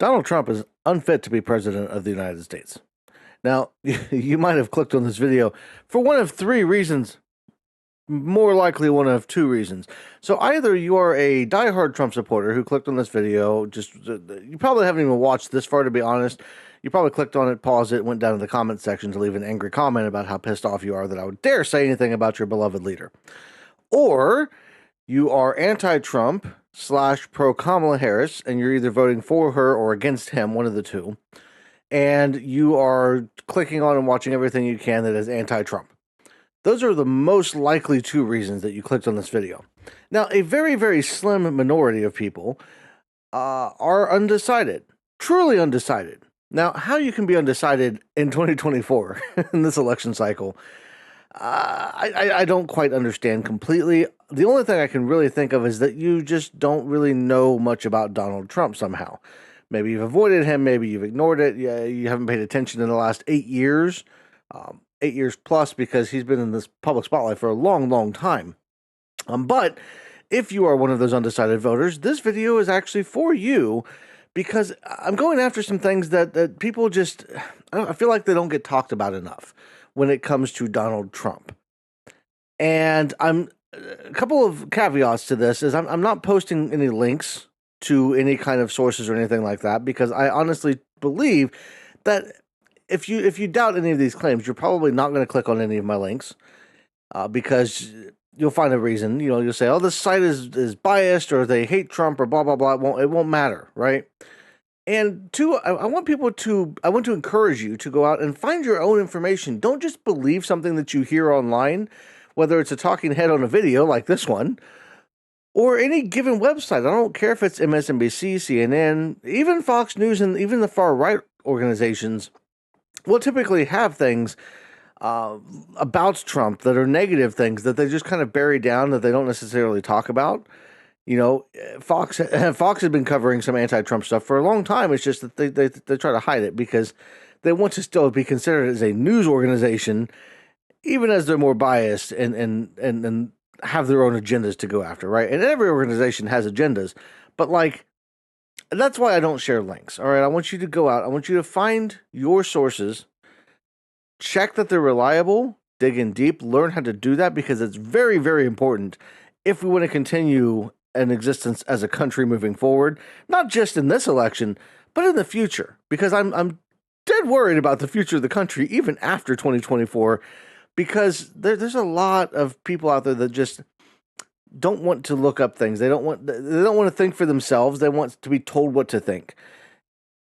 Donald Trump is unfit to be president of the United States. Now, you might have clicked on this video for one of three reasons, more likely one of two reasons. So either you are a diehard Trump supporter who clicked on this video, you probably haven't even watched this far, to be honest. You probably clicked on it, paused it, went down to the comment section to leave an angry comment about how pissed off you are that I would dare say anything about your beloved leader. Or you are anti-Trump / pro Kamala Harris, and you're either voting for her or against him, one of the two, and you are clicking on and watching everything you can that is anti-Trump. Those are the most likely two reasons that you clicked on this video. Now, a very, very slim minority of people are undecided, truly undecided. Now, how you can be undecided in 2024 in this election cycle, I don't quite understand completely. The only thing I can really think of is that you just don't really know much about Donald Trump somehow. Maybe you've avoided him, maybe you've ignored it, yeah, you haven't paid attention in the last 8 years, 8 years plus, because he's been in this public spotlight for a long, long time. But if you are one of those undecided voters, this video is actually for you, because I'm going after some things that people just, I feel like they don't get talked about enough when it comes to Donald Trump. And a couple of caveats to this is I'm not posting any links to any kind of sources or anything like that, because I honestly believe that if you doubt any of these claims, you're probably not going to click on any of my links, because you'll find a reason. You'll say, "Oh, this site is biased," or "they hate Trump," or blah blah blah. It won't matter, right? And two, I want to encourage you to go out and find your own information. Don't just believe something that you hear online, whether it's a talking head on a video like this one, or any given website. I don't care if it's MSNBC, CNN, even Fox News, and even the far right organizations will typically have things about Trump that are negative things that they just kind of bury down, that they don't necessarily talk about. Fox has been covering some anti-Trump stuff for a long time. It's just that they try to hide it because they want to still be considered as a news organization, even as they're more biased and have their own agendas to go after, right? And every organization has agendas, but that's why I don't share links. All right, I want you to go out. I want you to find your sources, check that they're reliable, dig in deep, learn how to do that, because it's very, very important if we want to continue an existence as a country moving forward, not just in this election, but in the future, because I'm dead worried about the future of the country even after 2024, because there's a lot of people out there that just don't want to look up things. They don't want to think for themselves. They want to be told what to think.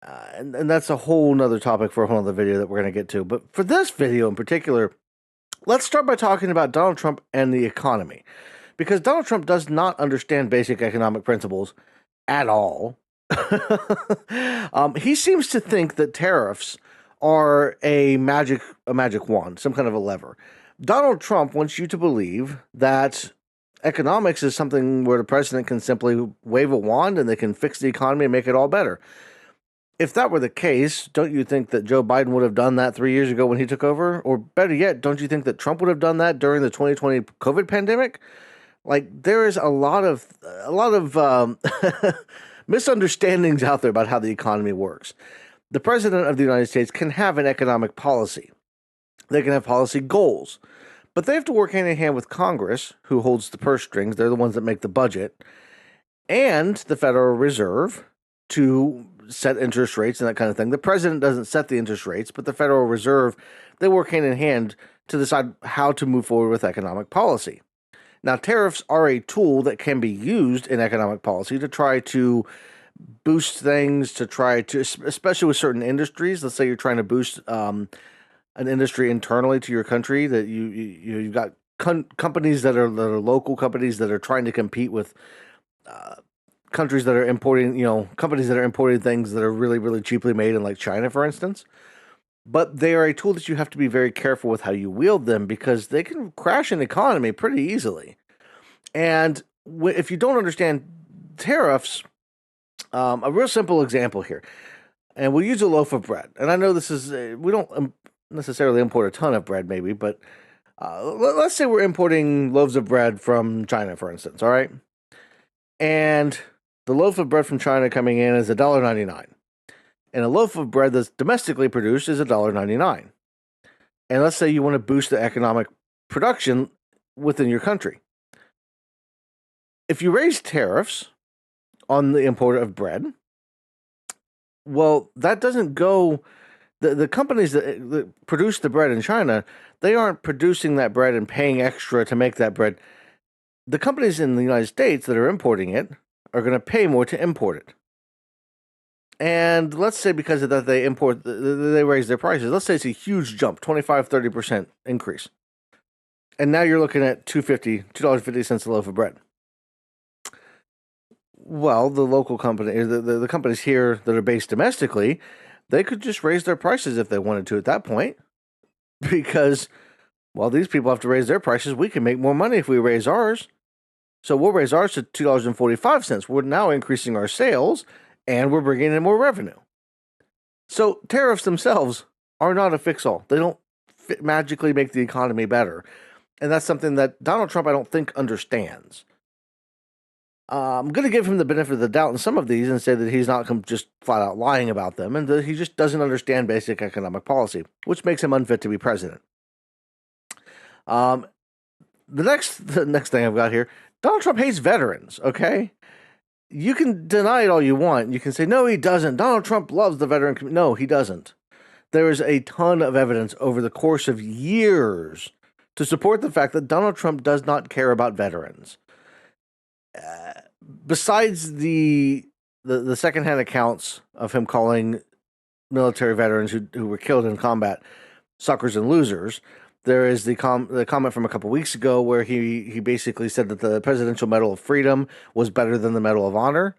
And that's a whole nother topic for a whole other video that we're going to get to. But for this video in particular, let's start by talking about Donald Trump and the economy, because Donald Trump does not understand basic economic principles at all. He seems to think that tariffs are a magic wand, some kind of a lever. Donald Trump wants you to believe that economics is something where the president can simply wave a wand and they can fix the economy and make it all better. If that were the case, don't you think that Joe Biden would have done that 3 years ago when he took over? Or better yet, don't you think that Trump would have done that during the 2020 COVID pandemic? There is a lot of misunderstandings out there about how the economy works. The president of the United States can have an economic policy. They can have policy goals, but they have to work hand in hand with Congress, who holds the purse strings. They're the ones that make the budget, and the Federal Reserve to set interest rates and that kind of thing. The president doesn't set the interest rates, but the Federal Reserve, they work hand in hand to decide how to move forward with economic policy. Now, tariffs are a tool that can be used in economic policy to try to boost things, especially with certain industries. Let's say you're trying to boost an industry internally to your country, that you've got companies that are local companies that are trying to compete with countries that are importing, companies that are importing things that are really, really cheaply made in China, for instance. But they are a tool that you have to be very careful with how you wield them, because they can crash an economy pretty easily. And if you don't understand tariffs, a real simple example here, and we'll use a loaf of bread. And I know this is, we don't necessarily import a ton of bread maybe, but let's say we're importing loaves of bread from China, for instance, all right? And the loaf of bread from China coming in is $1.99. And a loaf of bread that's domestically produced is $1.99. And let's say you want to boost the economic production within your country. If you raise tariffs on the import of bread, well, that doesn't go. The companies that produce the bread in China, they aren't producing that bread and paying extra to make that bread. The companies in the United States that are importing it are going to pay more to import it. And let's say because of that they raise their prices. Let's say it's a huge jump, 25, 30% increase. And now you're looking at $2.50 a loaf of bread. Well, the local company, the companies here that are based domestically, they could just raise their prices if they wanted to at that point. Because, well, these people have to raise their prices. We can make more money if we raise ours. So we'll raise ours to $2.45. We're now increasing our sales, and we're bringing in more revenue. So tariffs themselves are not a fix-all. They don't magically make the economy better. And that's something that Donald Trump, I don't think, understands. I'm going to give him the benefit of the doubt in some of these and say that he's not just flat out lying about them and that he just doesn't understand basic economic policy, which makes him unfit to be president. The next thing I've got here, Donald Trump hates veterans, okay? You can deny it all you want. You can say, no, he doesn't. Donald Trump loves the veteran community. No, he doesn't. There is a ton of evidence over the course of years to support the fact that Donald Trump does not care about veterans. Besides the secondhand accounts of him calling military veterans who were killed in combat suckers and losers, there is the comment from a couple weeks ago where he basically said that the Presidential Medal of Freedom was better than the Medal of Honor.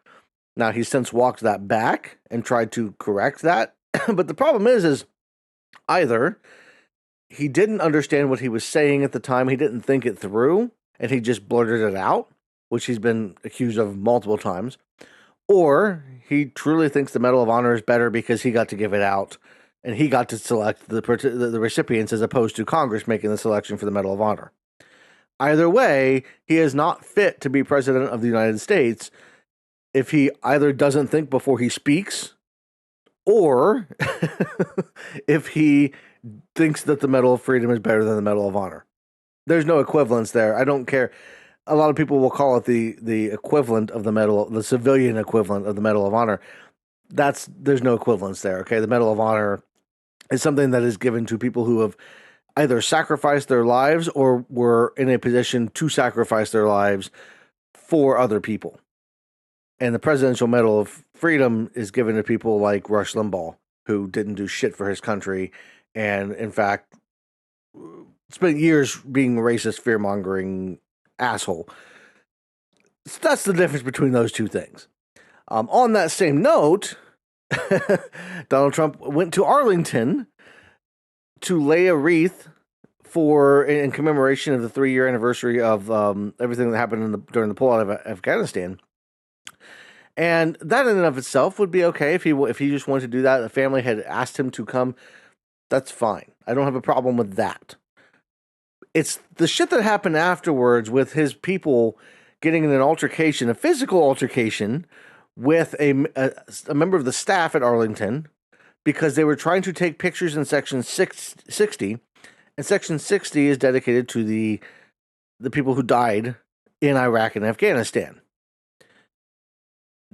Now, he's since walked that back and tried to correct that. But the problem is either he didn't understand what he was saying at the time, he didn't think it through, and he just blurted it out, which he's been accused of multiple times, or he truly thinks the Medal of Honor is better because he got to give it out and he got to select the recipients as opposed to Congress making the selection for the Medal of Honor. Either way, he is not fit to be president of the United States if he either doesn't think before he speaks or if he thinks that the Medal of Freedom is better than the Medal of Honor. There's no equivalence there. I don't care. A lot of people will call it the equivalent of the medal, the civilian equivalent of the Medal of Honor. There's no equivalence there, okay? The Medal of Honor is something that is given to people who have either sacrificed their lives or were in a position to sacrifice their lives for other people. And the Presidential Medal of Freedom is given to people like Rush Limbaugh, who didn't do shit for his country and, in fact, spent years being a racist, fear-mongering asshole. So that's the difference between those two things. On that same note, Donald Trump went to Arlington to lay a wreath in commemoration of the 3-year anniversary of everything that happened during the pullout of Afghanistan. And that in and of itself would be okay if he just wanted to do that. The family had asked him to come. That's fine. I don't have a problem with that. It's the shit that happened afterwards with his people getting in an altercation, a physical altercation, with a member of the staff at Arlington because they were trying to take pictures in Section 60, and Section 60 is dedicated to the people who died in Iraq and Afghanistan.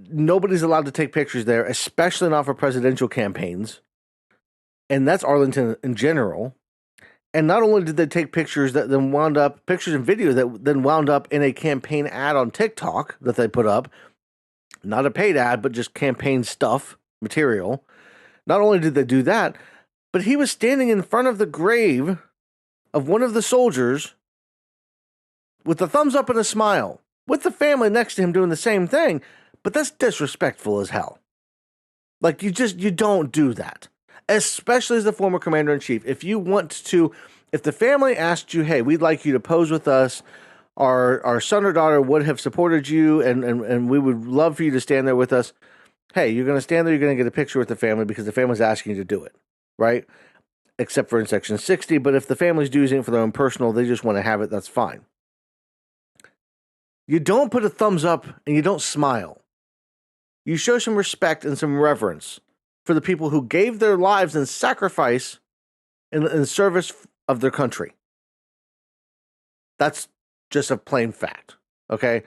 Nobody's allowed to take pictures there, especially not for presidential campaigns, and that's Arlington in general. And not only did they take pictures that then wound up, pictures and video that then wound up in a campaign ad on TikTok that they put up, not a paid ad, but just campaign stuff, material. Not only did they do that, but he was standing in front of the grave of one of the soldiers with a thumbs up and a smile, with the family next to him doing the same thing. But that's disrespectful as hell. Like, you don't do that. Especially as the former commander-in-chief. If the family asked you, hey, we'd like you to pose with us, our son or daughter would have supported you, and we would love for you to stand there with us. Hey, you're going to stand there, you're going to get a picture with the family because the family's asking you to do it, right? Except for in Section 60, but if the family's doing it for their own personal, they just want to have it, that's fine. You don't put a thumbs up and you don't smile. You show some respect and some reverence for the people who gave their lives in sacrifice in service of their country. That's just a plain fact, okay?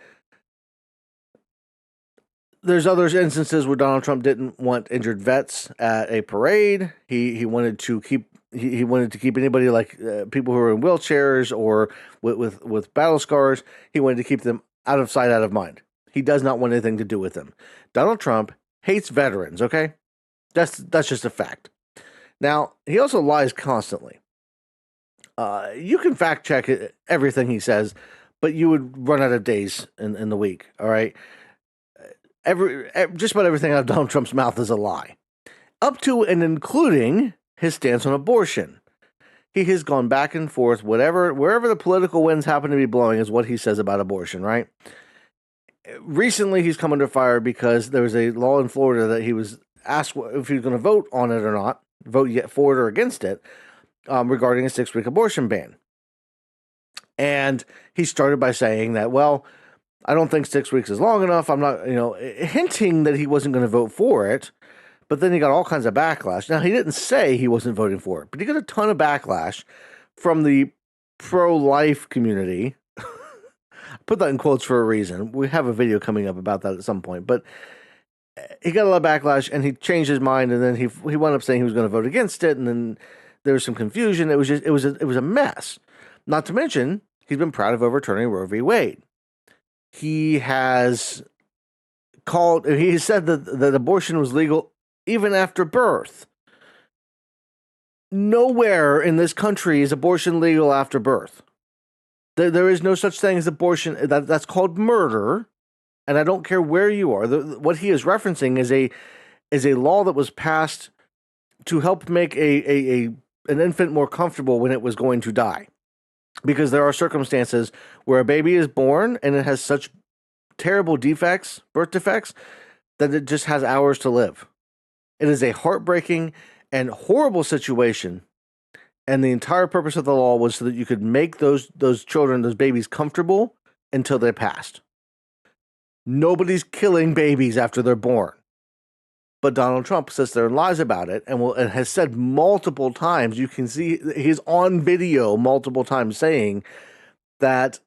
There's other instances where Donald Trump didn't want injured vets at a parade. He wanted to keep anybody like people who are in wheelchairs or with battle scars. He wanted to keep them out of sight, out of mind. He does not want anything to do with them. Donald Trump hates veterans. Okay, that's just a fact. Now he also lies constantly. You can fact check everything he says, but you would run out of days in the week. All right. Just about everything out of Donald Trump's mouth is a lie, up to and including his stance on abortion. He has gone back and forth, wherever the political winds happen to be blowing is what he says about abortion, right? Recently, he's come under fire because there was a law in Florida that he was asked if he was going to vote on it or not, vote yet for it or against it, regarding a 6-week abortion ban. And he started by saying that, well, I don't think 6 weeks is long enough. I'm not, hinting that he wasn't going to vote for it. But then he got all kinds of backlash. Now, he didn't say he wasn't voting for it, but he got a ton of backlash from the pro-life community. Put that in quotes for a reason. We have a video coming up about that at some point. But he got a lot of backlash, and he changed his mind, and then he wound up saying he was going to vote against it, and then there was some confusion. It was a mess. Not to mention, he's been proud of overturning Roe v. Wade. He has said that abortion was legal even after birth. Nowhere in this country is abortion legal after birth. There is no such thing as abortion. That's called murder, and I don't care where you are. What he is referencing is a law that was passed to help make an infant more comfortable when it was going to die. Because there are circumstances where a baby is born and it has such terrible birth defects, that it just has hours to live. It is a heartbreaking and horrible situation. And the entire purpose of the law was so that you could make those children, those babies, comfortable until they passed. Nobody's killing babies after they're born. But Donald Trump sits there and lies about it and has said multiple times, you can see he's on video multiple times saying that,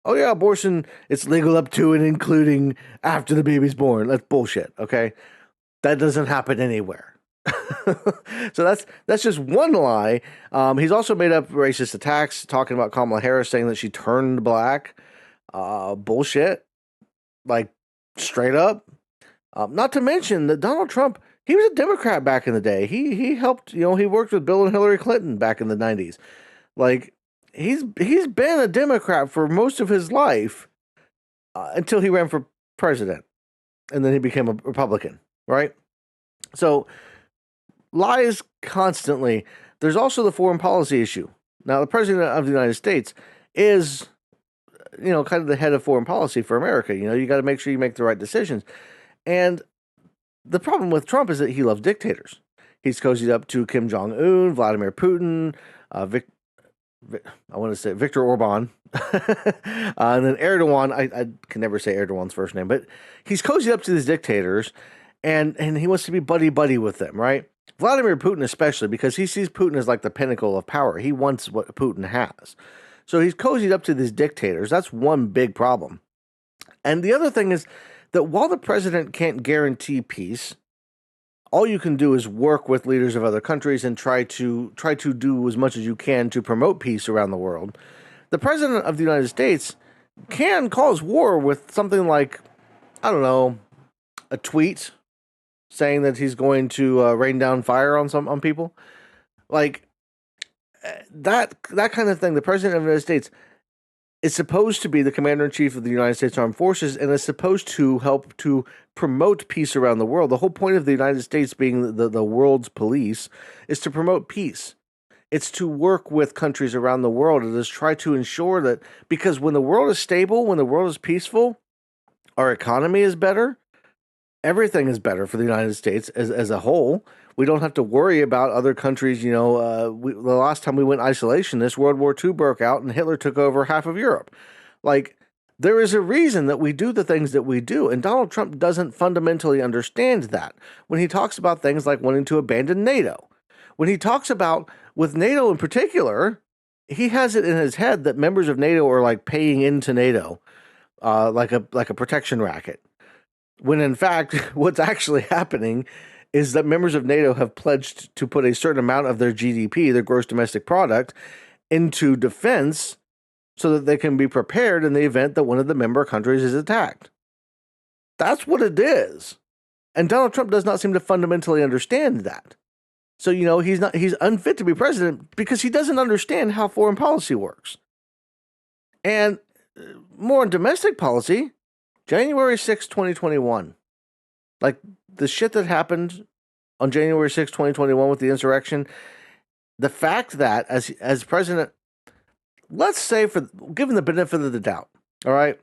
oh yeah, abortion, it's legal up to and including after the baby's born. That's bullshit, okay? That doesn't happen anywhere. So that's just one lie. He's also made up racist attacks, talking about Kamala Harris, saying that she turned black. Bullshit. Like, straight up. Not to mention that Donald Trump, he was a Democrat back in the day. He helped, he worked with Bill and Hillary Clinton back in the 90s. Like, he's been a Democrat for most of his life until he ran for president. And then he became a Republican, right? So, lies constantly. There's also the foreign policy issue. Now, the president of the United States is, kind of the head of foreign policy for America. You got to make sure you make the right decisions. And the problem with Trump is that he loves dictators. He's cozied up to Kim Jong-un, Vladimir Putin, Viktor Orban, and then Erdogan. I can never say Erdogan's first name, but he's cozied up to these dictators, and he wants to be buddy-buddy with them, right? Vladimir Putin especially, because he sees Putin as like the pinnacle of power. He wants what Putin has. So he's cozied up to these dictators. That's one big problem. And the other thing is that while the president can't guarantee peace, all you can do is work with leaders of other countries and try to do as much as you can to promote peace around the world. The president of the United States can cause war with something like, I don't know, a tweet saying that he's going to rain down fire on people. Like that kind of thing. The president of the United States is supposed to be the commander-in-chief of the United States Armed Forces and is supposed to help to promote peace around the world. The whole point of the United States being the world's police is to promote peace. It's to work with countries around the world and just try to ensure that, because when the world is stable, when the world is peaceful, our economy is better, everything is better for the United States as a whole. We don't have to worry about other countries. The last time we went isolationist, World War II broke out and Hitler took over half of Europe. Like, There is a reason that we do the things that we do, and Donald Trump doesn't fundamentally understand that. When he talks about things like wanting to abandon NATO, when he talks about, with NATO in particular, he has it in his head that members of NATO are like paying into NATO, like a protection racket. When in fact, what's actually happening is that members of NATO have pledged to put a certain amount of their GDP, their gross domestic product, into defense so that they can be prepared in the event that one of the member countries is attacked. That's what it is. And Donald Trump does not seem to fundamentally understand that. So, he's unfit to be president because he doesn't understand how foreign policy works. And more on domestic policy, January 6, 2021. Like the shit that happened on January 6, 2021 with the insurrection, the fact that as president, let's say, given the benefit of the doubt, all right,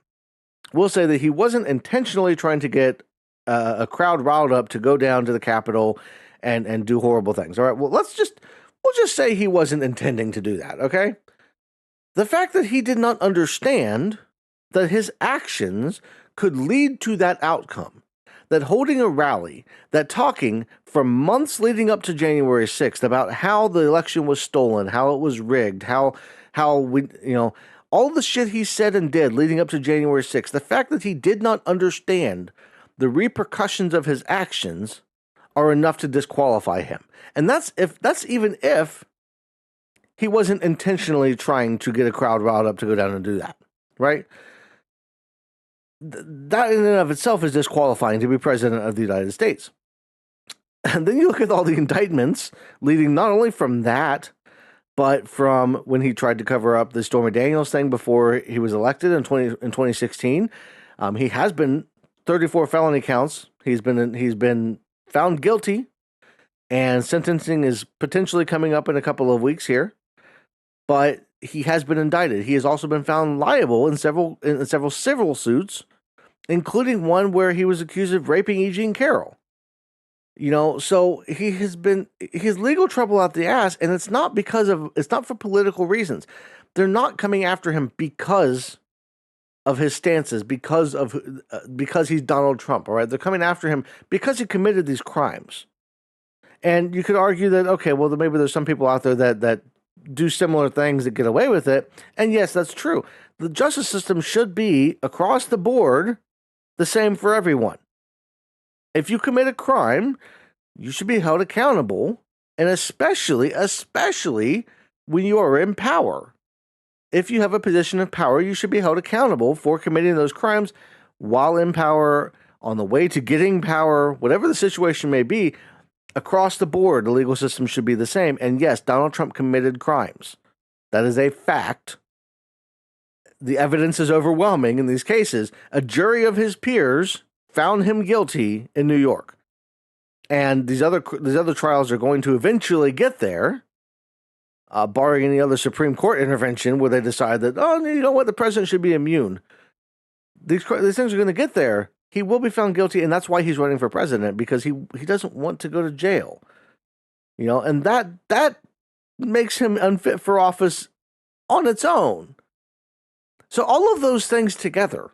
we'll say that he wasn't intentionally trying to get a crowd riled up to go down to the Capitol and do horrible things. All right, well, we'll just say he wasn't intending to do that, okay? The fact that he did not understand that his actions could lead to that outcome, that holding a rally, that talking for months leading up to January 6th about how the election was stolen, how it was rigged, how we, all the shit he said and did leading up to January 6th, the fact that he did not understand the repercussions of his actions are enough to disqualify him. And that's even if he wasn't intentionally trying to get a crowd riled up to go down and do that, right? That in and of itself is disqualifying to be president of the United States. And then you look at all the indictments leading not only from that, but from when he tried to cover up the Stormy Daniels thing before he was elected in 2016. He has been 34 felony counts. He's been found guilty, and sentencing is potentially coming up in a couple of weeks here. But he has been indicted. He has also been found liable in several civil suits, including one where he was accused of raping E. Jean Carroll. So his legal trouble out the ass, and it's not for political reasons. They're not coming after him because of his stances, because he's Donald Trump. All right, they're coming after him because he committed these crimes. And you could argue that, okay, well, maybe there's some people out there that do similar things that get away with it. And yes, that's true. The justice system should be across the board the same for everyone. If you commit a crime, you should be held accountable, and especially when you are in power. If you have a position of power, you should be held accountable for committing those crimes while in power, on the way to getting power, whatever the situation may be. Across the board, the legal system should be the same. And yes, Donald Trump committed crimes. That is a fact. The evidence is overwhelming in these cases. A jury of his peers found him guilty in New York. And these other trials are going to eventually get there, barring any other Supreme Court intervention where they decide that, the president should be immune. These things are going to get there. He will be found guilty, and that's why he's running for president, because he doesn't want to go to jail. And that makes him unfit for office on its own. So all of those things together,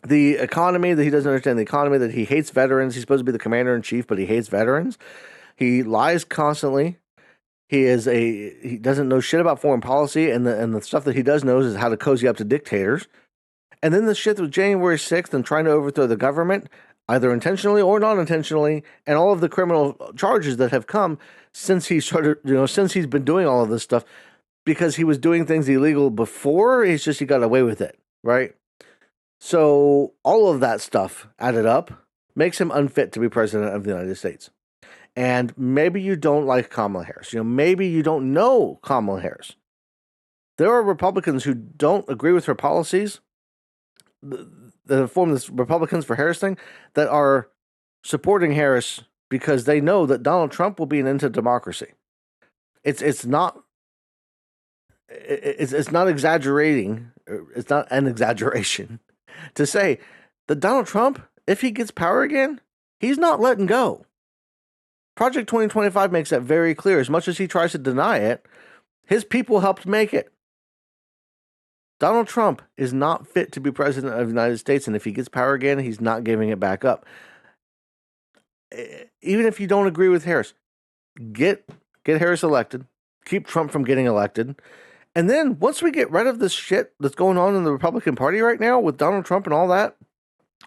the economy, that he doesn't understand the economy, that he hates veterans. He's supposed to be the commander-in-chief, but he hates veterans. He lies constantly. He doesn't know shit about foreign policy, and the stuff that he does know is how to cozy up to dictators. And then the shit with January 6th and trying to overthrow the government, either intentionally or not intentionally, and all of the criminal charges that have come since he started, since he's been doing all of this stuff, because he was doing things illegal before. He got away with it, right? So all of that stuff added up makes him unfit to be president of the United States. And maybe you don't like Kamala Harris. Maybe you don't know Kamala Harris. There are Republicans who don't agree with her policies, that form this Republicans for Harris thing, that are supporting Harris because they know that Donald Trump will be an end to democracy. It's not exaggerating. It's not an exaggeration to say that Donald Trump, if he gets power again, he's not letting go. Project 2025 makes that very clear. As much as he tries to deny it, his people helped make it. Donald Trump is not fit to be president of the United States, and if he gets power again, he's not giving it back up. Even if you don't agree with Harris, get Harris elected, keep Trump from getting elected, and then once we get rid of this shit that's going on in the Republican Party right now with Donald Trump and all that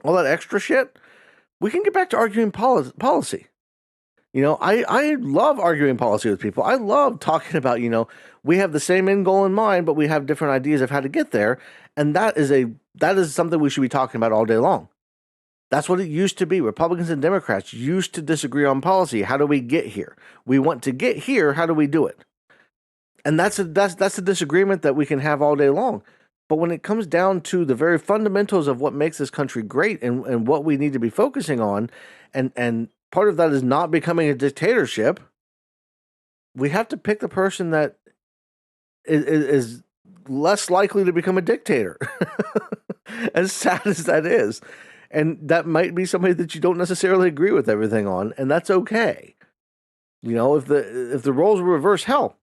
extra shit, we can get back to arguing policy. You know, I love arguing policy with people. I love talking about, you know, we have the same end goal in mind, but we have different ideas of how to get there. And that is something we should be talking about all day long. That's what it used to be. Republicans and Democrats used to disagree on policy. How do we get here? We want to get here. How do we do it? And that's a disagreement that we can have all day long. But when it comes down to the very fundamentals of what makes this country great and what we need to be focusing on, and part of that is not becoming a dictatorship, we have to pick the person that is less likely to become a dictator. As sad as that is. And that might be somebody that you don't necessarily agree with everything on, and that's okay. You know, if the roles were reversed, hell,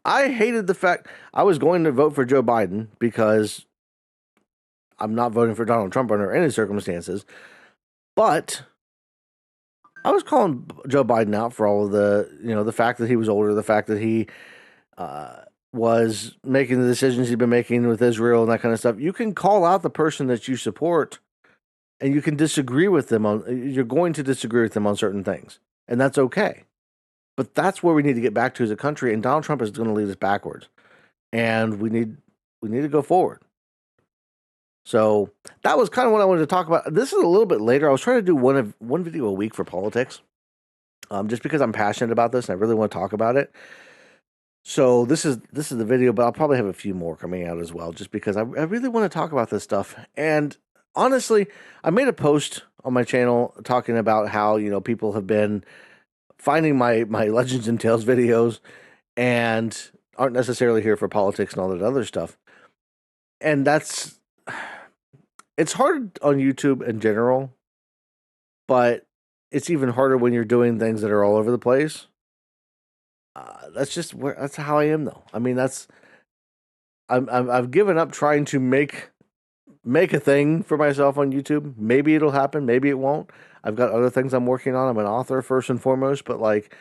I hated the fact I was going to vote for Joe Biden because I'm not voting for Donald Trump under any circumstances. But I was calling Joe Biden out for all of the fact that he was older, the fact that he was making the decisions he'd been making with Israel and that kind of stuff. You can call out the person that you support, and you can disagree with them you're going to disagree with them on certain things, and that's okay. But that's where we need to get back to as a country, and Donald Trump is going to lead us backwards. And we need to go forward. So that was kind of what I wanted to talk about. This is a little bit later. I was trying to do one video a week for politics, just because I'm passionate about this and I really want to talk about it. So this is the video, but I'll probably have a few more coming out as well, just because I really want to talk about this stuff. And honestly, I made a post on my channel talking about how, you know, people have been finding my Legends and Tales videos and aren't necessarily here for politics and all that other stuff. And it's hard on YouTube in general, but it's even harder when you're doing things that are all over the place. That's how I am, though. I mean, I've given up trying to make a thing for myself on YouTube. Maybe it'll happen, maybe it won't. I've got other things I'm working on. I'm an author first and foremost, but like,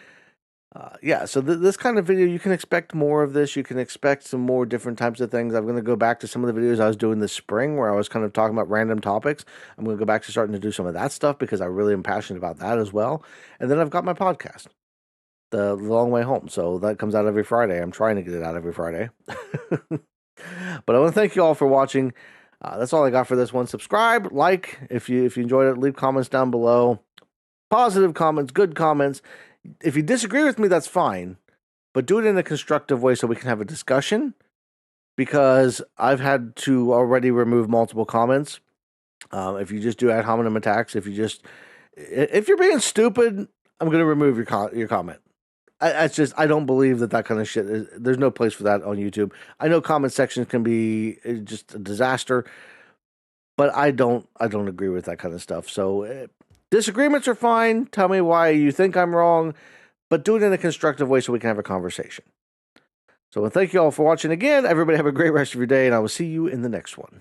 yeah. So this kind of video, you can expect more of this. You can expect some more different types of things. I'm going to go back to some of the videos I was doing this spring where I was kind of talking about random topics. I'm going to go back to starting to do some of that stuff because I really am passionate about that as well. And then I've got my podcast, The Long Way Home. So that comes out every Friday. I'm trying to get it out every Friday. But I want to thank you all for watching. That's all I got for this one. Subscribe, like if you enjoyed it. Leave comments down below. Positive comments, good comments. If you disagree with me, that's fine. But do it in a constructive way so we can have a discussion. Because I've had to already remove multiple comments. If you just do ad hominem attacks, if you're being stupid, I'm going to remove your comment. I don't believe that kind of shit there's no place for that on YouTube. I know comment sections can be just a disaster, but I don't agree with that kind of stuff. So disagreements are fine. Tell me why you think I'm wrong, but do it in a constructive way so we can have a conversation. So thank you all for watching again. Everybody have a great rest of your day, and I will see you in the next one.